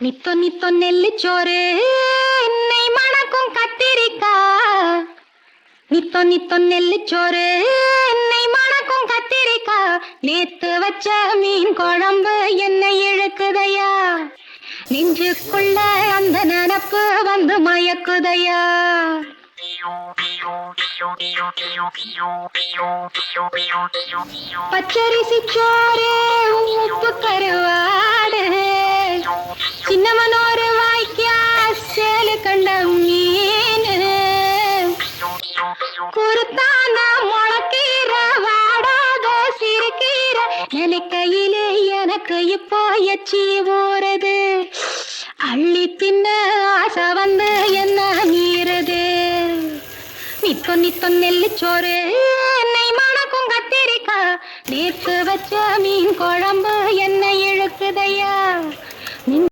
நித்தோ நித்தோ நெல்லிச்சோறு என்னை மணக்கும் கத்திரிக்கா. நித்தோ நித்தோ நெல்லிச்சோறு என்னை மணக்கும் கத்திரிக்கா. நேத்து வச்ச மீன் குழம்பு என்னை இழுக்குதையா. நெஞ்சுக்குள்ள அந்த நினப்பு வந்து மயக்குதையா. பச்சரிசி சோறு உப்பு கருவாடு சின்னமனோரு வாய்க்கா சேலு கண்ட மீன் குருத்தான முளக்கீர வாடாத சிறுகீர நினைக்கையிலே எனக்கு இப்போ எச்சி ஊறுது. அள்ளி தின்ன ஆசை வந்து என்ன மீறுது. நித்தோ நித்தோ நெல்லிச்சோறு என்னை மணக்கும் கத்திரிக்கா. நேத்து வச்ச மீன் குழம்பு என்னை இழுக்குதையா.